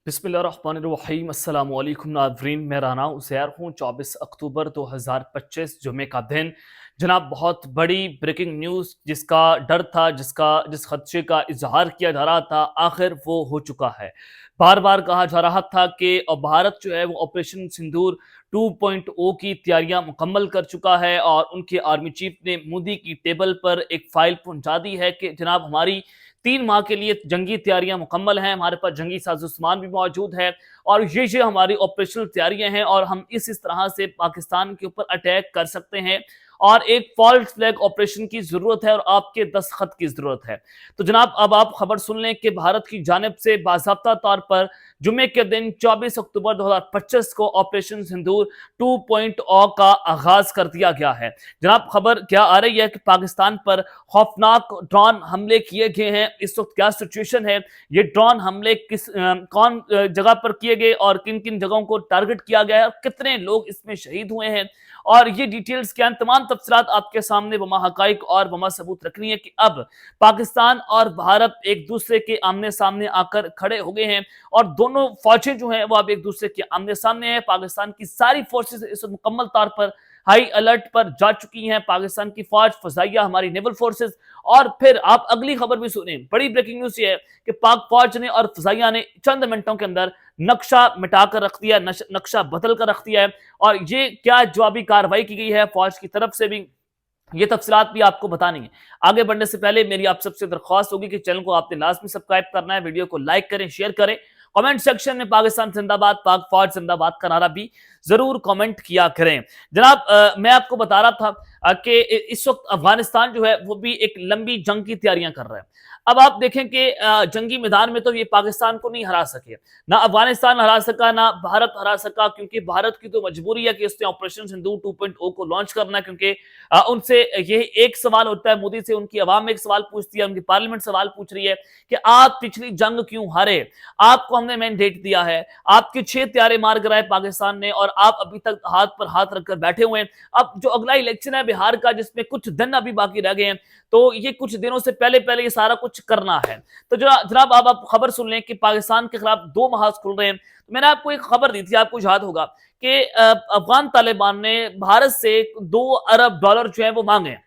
बिस्मिल्लाहिर्रहमानिर्रहीम अस्सलाम वालेकुम नाज़रीन, मैं राना उसैर हूँ। 24 अक्टूबर 2025 जुमे का दिन। जनाब, बहुत बड़ी ब्रेकिंग न्यूज़ जिसका डर था, जिस खदशे का इजहार किया जा रहा था, आखिर वो हो चुका है। बार बार कहा जा रहा था कि भारत जो है वो ऑपरेशन सिंदूर 2.0 की तैयारियां मुकम्मल कर चुका है और उनके आर्मी चीफ ने मोदी की टेबल पर एक फाइल पहुंचा दी है कि जनाब, हमारी 3 माह के लिए जंगी तैयारियां मुकम्मल हैं, हमारे पास जंगी साजोसामान भी मौजूद है और ये हमारी ऑपरेशनल तैयारियां हैं और हम इस तरह से पाकिस्तान के ऊपर अटैक कर सकते हैं और एक फॉल्स फ्लैग ऑपरेशन की जरूरत है और आपके दस्तखत की जरूरत है। तो जनाब, अब आप खबर सुन लें कि भारत की जानिब से बाज़ाब्ता तौर पर जुमे के दिन 24 अक्टूबर 2025 को ऑपरेशन सिंदूर 2.0 का आगाज कर दिया गया है। जनाब, खबर क्या आ रही है कि पाकिस्तान पर खौफनाक ड्रोन हमले किए गए हैं। इस वक्त क्या सिचुएशन है, ये ड्रोन हमले कौन जगह पर किए गए और किन किन जगहों को टारगेट किया गया है और कितने लोग इसमें शहीद हुए हैं, और ये डिटेल्स क्या, तमाम तफसीलात आपके सामने बमा हकाइक और बमा सबूत रखनी है कि अब पाकिस्तान और भारत एक दूसरे के आमने सामने आकर खड़े हो गए हैं और दोनों फौजें जो हैं वो अब एक दूसरे के आमने सामने हैं। पाकिस्तान की सारी फोर्सेस इस वक्त मुकम्मल तौर पर हाई अलर्ट पर जा चुकी हैं। पाकिस्तान की फौज, फजाइया, हमारी नेवल फोर्सेस, और फिर आप अगली खबर भी सुने। बड़ी ब्रेकिंग न्यूज ये है कि पाक फौज ने और फजाइया ने चंद मिनटों के अंदर नक्शा मिटाकर रख दिया, नक्शा बदल कर रख दिया है और ये क्या जवाबी कार्रवाई की गई है फौज की तरफ से भी, ये तफसीलात भी आपको बतानी है। आगे बढ़ने से पहले मेरी आप सबसे दरख्वास्त होगी कि चैनल को आपने लाजमी सब्सक्राइब करना है, वीडियो को लाइक करें, शेयर करें, कमेंट सेक्शन में पाकिस्तान जिंदाबाद, पाक फौज जिंदाबाद का नारा भी जरूर कमेंट किया करें। जनाब, मैं आपको बता रहा था कि इस वक्त अफगानिस्तान जो है वो भी एक लंबी जंग की तैयारियां कर रहा है। अब आप देखें कि जंगी मैदान में तो ये पाकिस्तान को नहीं हरा सके, ना अफगानिस्तान हरा सका, ना भारत हरा सका, क्योंकि भारत की तो मजबूरी है कि उसने ऑपरेशन सिंदूर 2.0 को लॉन्च करना है, क्योंकि उनसे यही एक सवाल होता है, मोदी से उनकी आवाम एक सवाल पूछती है, उनकी पार्लियामेंट सवाल पूछ रही है कि आप पिछली जंग क्यों हारे, आपको हमने मैंडेट दिया है, आपके 6 त्यारे मार गिराए पाकिस्तान ने और आप अभी तक हाथ पर हाथ रखकर बैठे हुए हैं। अब जो अगला इलेक्शन है बिहार का, जिसमें कुछ दिन अभी बाकी रह गए हैं, तो ये कुछ दिनों से पहले पहले ये सारा कुछ करना है। तो जनाब, अब आप खबर सुन लें कि पाकिस्तान के खिलाफ 2 महाज खुल रहे हैं। तो मैंने आपको एक खबर दी थी, आपको याद होगा कि अफगान तालिबान ने भारत से $2 अरब जो है वो मांगे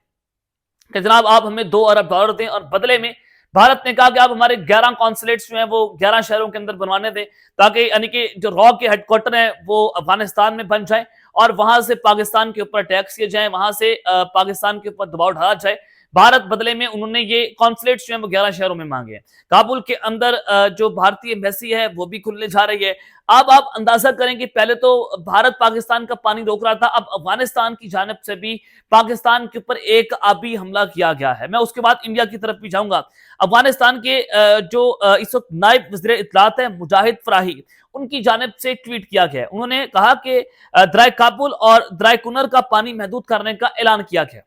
कि जनाब आप हमें $2 अरब दें और बदले में भारत ने कहा कि आप हमारे 11 कॉन्सुलेट्स जो हैं वो 11 शहरों के अंदर बनवाने दें, ताकि यानी कि जो रॉ के हेडक्वार्टर हैं वो अफगानिस्तान में बन जाए और वहां से पाकिस्तान के ऊपर टैक्स किए जाए, वहां से पाकिस्तान के ऊपर दबाव डाला जाए। भारत बदले में उन्होंने ये कॉन्सुलेट्स जो हैं वो 11 शहरों में मांगे हैं। काबुल के अंदर जो भारतीय एम्बेसी है वो भी खुलने जा रही है। अब आप अंदाजा करें कि पहले तो भारत पाकिस्तान का पानी रोक रहा था, अब अफगानिस्तान की जानिब से भी पाकिस्तान के ऊपर एक आबी हमला किया गया है। मैं उसके बाद इंडिया की तरफ भी जाऊंगा। अफगानिस्तान के जो इस वक्त नायब वज़ीर इत्तलात है मुजाहिद फराही, उनकी जानिब से ट्वीट किया गया है। उन्होंने कहा कि दराय काबुल और दराय कुनर का पानी महदूद करने का ऐलान किया गया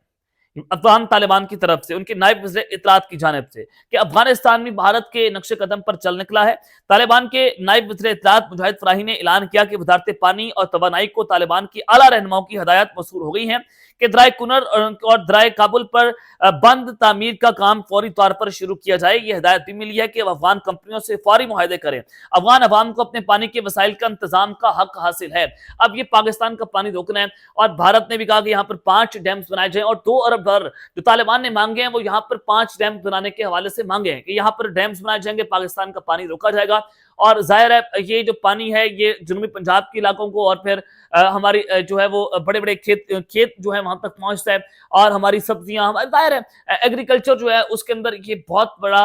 अफगान तालिबान की तरफ से, उनके नायब वज़ीर इत्तलात की जानिब से, कि अफगानिस्तान भी भारत के नक्शे कदम पर चल निकला है। तालिबान के नायब वज़ीर इत्तलात मुजाहिद फराही ने ऐलान किया कि वजारत पानी और तवानाई को तालिबान की आला रहनुमाओं की हदायत मौसूल हो गई है कि दराय कुनर और दराय काबुल पर बंद तामीर का काम फौरी तौर पर शुरू किया जाए। यह हदायत भी मिली है कि अफगान कंपनियों से फौरी मुआहदे करें। अफगान अवाम को अपने पानी के वसाइल का इंतजाम का हक हासिल है। अब ये पाकिस्तान का पानी रोकना है और भारत ने भी कहा कि यहाँ पर 5 डैम्स बनाए जाए और $2 अरब जो तालिबान ने मांगे हैं वो यहाँ पर 5 डैम बनाने के हवाले से मांगे हैं कि यहाँ पर डैम्स बनाए जाएंगे, पाकिस्तान का पानी रोका जाएगा। और जाहिर है ये जो पानी है ये जनूबी पंजाब के इलाकों को और फिर हमारी जो है वो बड़े बड़े खेत जो है वहां तक पहुंचता है और हमारी सब्जियां, हमारे जाहिर है एग्रीकल्चर जो है उसके अंदर ये बहुत बड़ा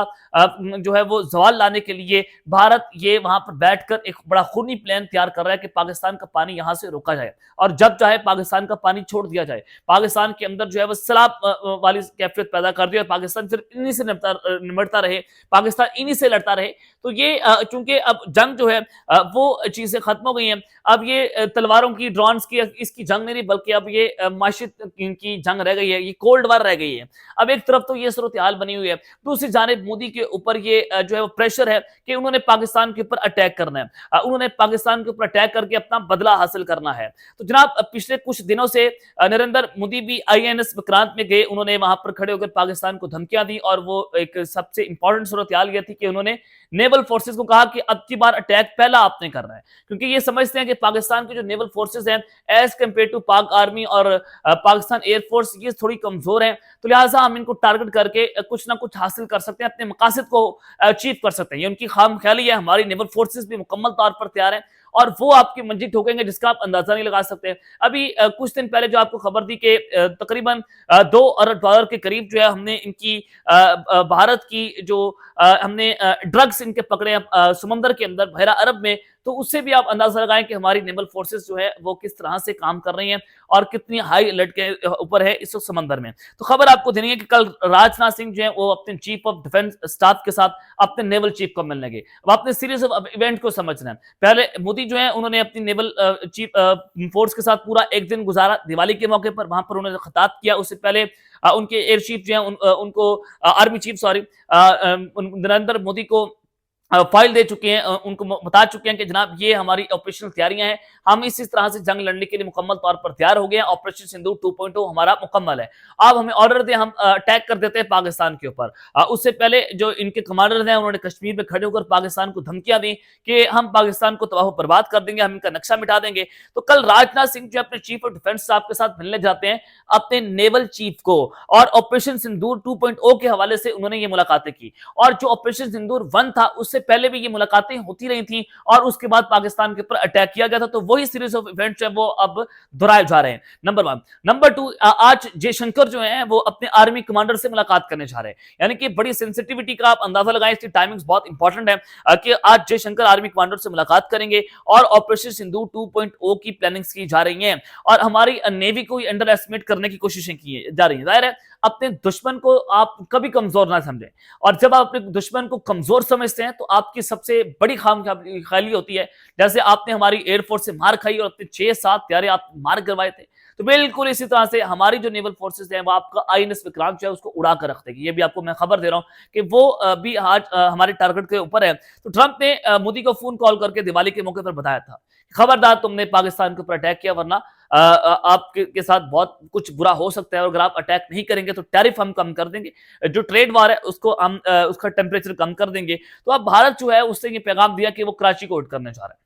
जो है वो सवाल लाने के लिए भारत ये वहां पर बैठकर एक बड़ा खूनी प्लान तैयार कर रहा है कि पाकिस्तान का पानी यहां से रोका जाए और जब चाहे पाकिस्तान का पानी छोड़ दिया जाए। पाकिस्तान के अंदर जो है वो सैलाब वाली कैफियत पैदा कर दी और पाकिस्तान सिर्फ इन्हीं से निमटता रहे, पाकिस्तान इन्हीं से लड़ता रहे। तो ये चूंकि अब जंग जो है वो चीजें खत्म हो गई हैं। अब ये तलवारों की, ड्रोन्स की, इसकी जंग नहीं, बल्कि अब ये माशियत की जंग रह गई है, ये कोल्ड वार रह गई है। अब एक तरफ तो ये सूरत हाल बनी हुई है, दूसरी जानिब मोदी के ऊपर ये जो है वो प्रेशर है कि उन्होंने पाकिस्तान के ऊपर अटैक करना है, उन्होंने पाकिस्तान के ऊपर अटैक करके अपना बदला हासिल करना है। तो जनाब, पिछले कुछ दिनों से नरेंद्र मोदी भी INS विक्रांत में गए, उन्होंने वहां पर खड़े होकर पाकिस्तान को धमकियां दी और वो एक सबसे इंपॉर्टेंट सूरत हाल यह थी कि उन्होंने नेवल फोर्सेस को कहा कि अब की बार अटैक पहला आपने करना है, क्योंकि ये समझते हैं कि पाकिस्तान के जो नेवल फोर्सेस हैं एज कम्पेयर टू पाक आर्मी और पाकिस्तान एयरफोर्स ये थोड़ी कमजोर है, तो लिहाजा हम इनको टारगेट करके कुछ ना कुछ हासिल कर सकते हैं, अपने मकासद को अचीव कर सकते हैं। ये उनकी खाम ख्याली है। हमारी नेवल फोर्सेस भी मुकम्मल तौर पर तैयार है और वो आपकी मंजिल ठोकेंगे जिसका आप अंदाजा नहीं लगा सकते। अभी कुछ दिन पहले जो आपको खबर दी कि तकरीबन 2 अरब डॉलर के करीब जो है हमने इनकी भारत की जो हमने ड्रग्स इनके पकड़े समुद्र के अंदर बहरा अरब में, तो उससे भी आप अंदाजा लगाएं कि हमारी नेवल फोर्सेस जो है वो किस तरह से काम कर रही हैं और कितनी हाई अलर्ट के ऊपर है इस वक्त समंदर में। तो खबर आपको देनी है कि कल राजनाथ सिंह जो है वो अपने चीफ ऑफ डिफेंस स्टाफ के साथ अपने नेवल चीफ को मिलने गए। अब आपने सीरीज ऑफ इवेंट को समझना है। पहले मोदी जो है उन्होंने अपनी नेवल चीफ फोर्स के साथ पूरा एक दिन गुजारा दिवाली के मौके पर, वहां पर उन्होंने खिताब किया। उससे पहले उनके एयर चीफ जो है उनको army chief sorry Narendra Modi को फाइल दे चुके हैं, उनको बता चुके हैं कि जनाब ये हमारी ऑपरेशनल तैयारियां हैं, हम इस तरह से जंग लड़ने के लिए मुकम्मल तौर पर तैयार हो गए हैं, ऑपरेशन सिंदूर 2.0 हमारा मुकम्मल है। अब हमें ऑर्डर दे, हम अटैक कर देते हैं पाकिस्तान के ऊपर। उससे पहले जो इनके कमांडर हैं उन्होंने कश्मीर में खड़े होकर पाकिस्तान को धमकियां दी कि हम पाकिस्तान को तबाह बर्बाद कर देंगे, हम इनका नक्शा मिटा देंगे। तो कल राजनाथ सिंह जो अपने चीफ ऑफ डिफेंस स्टाफ के साथ मिलने जाते हैं अपने नेवल चीफ को, और ऑपरेशन सिंदूर 2.0 के हवाले से उन्होंने ये मुलाकातें की। और जो ऑपरेशन सिंदूर 1 था उससे पहले भी ये मुलाकातें होती रही थी और उसके बाद पाकिस्तान के ऊपर अटैक किया गया था। तो वही सीरीज ऑफ इवेंट्स है वो अब दोहराए जा रहे हैं। नंबर 1। नंबर 2, आज जयशंकर जो है वो अपने आर्मी कमांडर से मुलाकात करने जा रहे हैं, यानी कि बड़ी सेंसिटिविटी का आप अंदाजा लगाएं, इसकी टाइमिंग्स बहुत इंपॉर्टेंट है कि आज जयशंकर आर्मी कमांडर से मुलाकात करेंगे और ऑपरेशन सिंदूर 2.0 की प्लानिंग्स की जा रही हैं और हमारी नेवी को अंडर एस्टिमेट करने की कोशिशें की जा रही हैं। जाहिर है अपने दुश्मन को आप कभी कमजोर ना समझें, और जब आप अपने दुश्मन को कमजोर समझते हैं तो आपकी सबसे बड़ी खामख्याली होती है। जैसे आपने हमारी एयरफोर्स से मार खाई और अपने 6-7 प्यारे आप मार करवाए थे, तो बिल्कुल इसी तरह से हमारी जो नेवल फोर्सेस हैं वो आपका आईएनएस विक्रांत जो है उसको उड़ा कर रख देगी। ये भी आपको मैं खबर दे रहा हूं कि वो भी आज हमारे टारगेट के ऊपर है। तो ट्रंप ने मोदी को फोन कॉल करके दिवाली के मौके पर बताया था, खबरदार तुमने पाकिस्तान के ऊपर अटैक किया वरना आपके साथ बहुत कुछ बुरा हो सकता है, और अगर आप अटैक नहीं करेंगे तो टैरिफ हम कम कर देंगे, जो ट्रेड वार है उसको हम उसका टेम्परेचर कम कर देंगे। तो अब भारत जो है उससे ये पैगाम दिया कि वो कराची को हिट करने जा रहा है।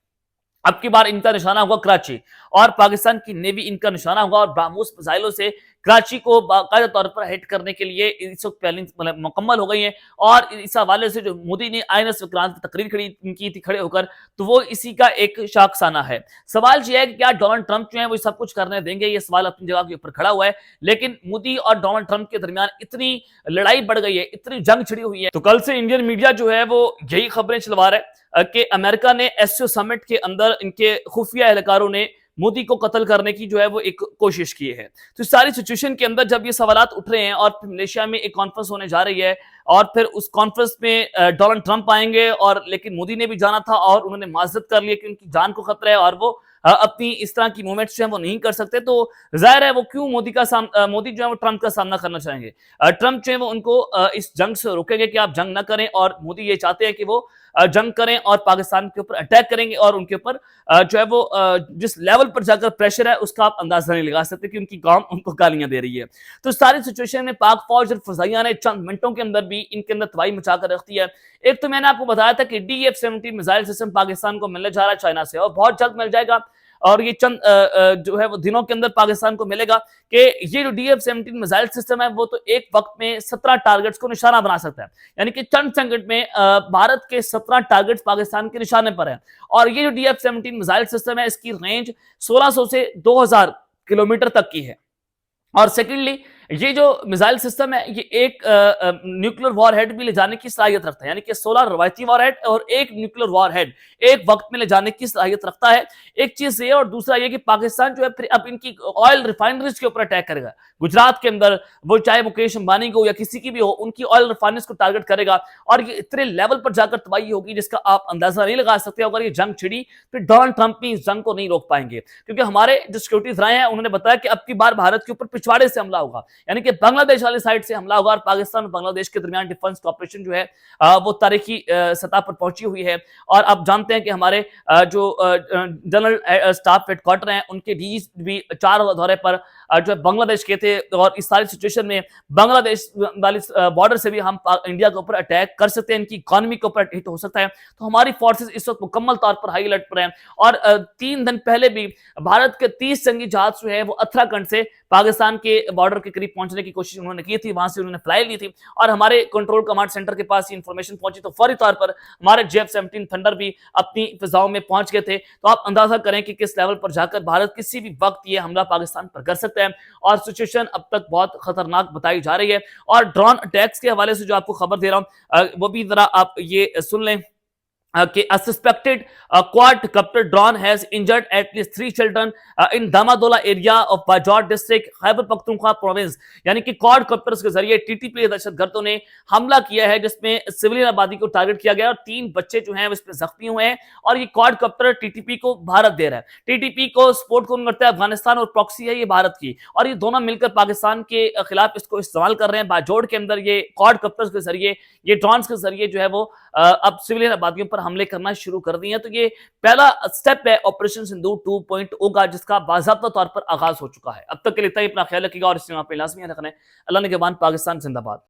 अब की बार इनका निशाना होगा कराची और पाकिस्तान की नेवी इनका निशाना होगा, और ब्राह्मोस मिसाइलों से कराची को बाकायदा तौर पर हिट करने के लिए इस वक्त प्लानिंग मुकम्मल हो गई है। और इस हवाले से जो मोदी ने आईएनएस विक्रांत की तकरीर की थी खड़े होकर, तो वो इसी का एक शाखसाना है। सवाल यह है कि क्या डोनाल्ड ट्रंप जो है वो सब कुछ करने देंगे, ये सवाल अपनी जगह के ऊपर खड़ा हुआ है। लेकिन मोदी और डोनाल्ड ट्रंप के दरमियान इतनी लड़ाई बढ़ गई है, इतनी जंग छिड़ी हुई है, तो कल से इंडियन मीडिया जो है वो यही खबरें चलवा रहा है कि अमेरिका ने एससीओ समिट के अंदर इनके खुफिया एहलकारों ने मोदी को कत्ल करने की जो है वो एक कोशिश की है। तो इस सारी सिचुएशन के अंदर जब ये सवालात उठ रहे हैं और फिर मलेशिया में एक कॉन्फ्रेंस होने जा रही है और फिर उस कॉन्फ्रेंस में डोनाल्ड ट्रंप आएंगे, और लेकिन मोदी ने भी जाना था और उन्होंने माजरत कर लिया कि उनकी जान को खतरा है और वो अपनी इस तरह की मूवमेंट्स जो है वो नहीं कर सकते। तो जाहिर है वो क्यों मोदी जो है वो ट्रंप का सामना करना चाहेंगे। ट्रंप जो है वो उनको इस जंग से रोकेंगे कि आप जंग ना करें, और मोदी ये चाहते हैं कि वो जंग करें और पाकिस्तान के ऊपर अटैक करेंगे, और उनके ऊपर जो है वो जिस लेवल पर जाकर प्रेशर है उसका आप अंदाजा नहीं लगा सकते कि उनकी कौम उनको गालियां दे रही है। तो सारी सिचुएशन में पाक फौज और फजाइया ने चंद मिनटों के अंदर भी इनके अंदर तबाही मचाकर रख दी है। एक तो मैंने आपको बताया था कि DF-17 मिसाइल सिस्टम पाकिस्तान को मिलने जा रहा है चाइना से, और बहुत जल्द मिल जाएगा, और ये चंद जो है वो दिनों के अंदर पाकिस्तान को मिलेगा कि ये जो DF-17 मिसाइल सिस्टम है वो तो एक वक्त में 17 टारगेट्स को निशाना बना सकता है। यानी कि चंद सेकंड में भारत के 17 टारगेट्स पाकिस्तान के निशाने पर है। और ये जो DF-17 मिसाइल सिस्टम है इसकी रेंज 1600 से 2000 किलोमीटर तक की है। और सेकेंडली ये जो मिसाइल सिस्टम है ये एक न्यूक्लियर वॉरहेड भी ले जाने की सलाहियत रखता है, यानी कि 16 रवायती वॉरहेड और एक न्यूक्लियर वॉरहेड एक वक्त में ले जाने की सलाहियत रखता है। एक चीज ये, और दूसरा ये कि पाकिस्तान जो है फिर अब इनकी ऑयल रिफाइनरीज के ऊपर अटैक करेगा गुजरात के अंदर, वो चाहे मुकेश अंबानी को या किसी की भी हो, उनकी ऑयल रिफाइनरीज को टारगेट करेगा, और ये इतने लेवल पर जाकर तबाही होगी जिसका आप अंदाजा नहीं लगा सकते। अगर ये जंग छिड़ी फिर डोनाल्ड ट्रंप भी इस जंग को नहीं रोक पाएंगे, क्योंकि हमारे जो सिक्योरिटी राय हैं उन्होंने बताया कि अब की बार भारत के ऊपर पिछवाड़े से हमला होगा, यानी कि बांग्लादेश वाली साइड से हमला होगा, और पाकिस्तान और बांग्लादेश के दरमियान डिफेंस कॉपरेशन जो है वो तारीखी सतह पर पहुंची हुई है। और आप जानते हैं कि हमारे जो जनरल स्टाफ हेडक्वार्टर हैं उनके डीजी भी 4 दौरे पर जो है बांग्लादेश के थे, और इस सारी सिचुएशन में बांग्लादेश वाली बॉर्डर से भी हम इंडिया के ऊपर अटैक कर सकते हैं, इनकी इकोनॉमी के ऊपर हिट हो सकता है। तो हमारी फोर्सेस इस वक्त मुकम्मल तौर पर हाई अलर्ट पर हैं। और 3 दिन पहले भी भारत के 30 जंगी जहाज जो है वो उत्तराखंड से पाकिस्तान के बॉर्डर के करीब पहुंचने की कोशिश उन्होंने की थी, वहां से उन्होंने फ्लाई ली थी, और हमारे कंट्रोल कमांड सेंटर के पास ये इंफॉर्मेशन पहुंची, तो फौरी तौर पर हमारे JF-17 थंडर भी अपनी फिजाओं में पहुंच गए थे। तो आप अंदाजा करें कि किस लेवल पर जाकर भारत किसी भी वक्त ये हमला पाकिस्तान पर कर सकता है, और सिचुएशन अब तक बहुत खतरनाक बताई जा रही है। और ड्रोन अटैक्स के हवाले से जो आपको खबर दे रहा हूं, वो भी जरा आप ये सुन लें कि a suspected quadcopter drone has injured at least 3 children in Damadola area of Bajaur district, Khyber Pakhtunkhwa province. यानी कि क्वाडकॉप्टर्स के जरिए टीटीपी दहशतगर्दों ने हमला किया है, जिसमें सिविलियन आबादी को टारगेट किया गया और 3 बच्चे जो हैं इसमें जख्मी हुए हैं। और ये क्वाडकॉप्टर टीटीपी को भारत दे रहा है। टीटीपी को सपोर्ट कौन करता है? अफगानिस्तान, और प्रॉक्सी है ये भारत की, और ये दोनों मिलकर पाकिस्तान के खिलाफ इसको इस्तेमाल कर रहे हैं। बाजोड़ के अंदर ये क्वाडकॉप्टर्स के जरिए, ये ड्रोन्स के जरिए जो है वो अब सिविलियन आबादियों पर हमले करना शुरू कर दिए हैं। तो ये पहला स्टेप है ऑपरेशन सिंदूर 2.0 का, जिसका बाज़ाब्ता तौर पर आगाज हो चुका है। अब तक के लिए इतना ही। अपना ख्याल रखिएगा और इस पे लाजमी रखना है। अल्लाह ने के बाद पाकिस्तान जिंदाबाद।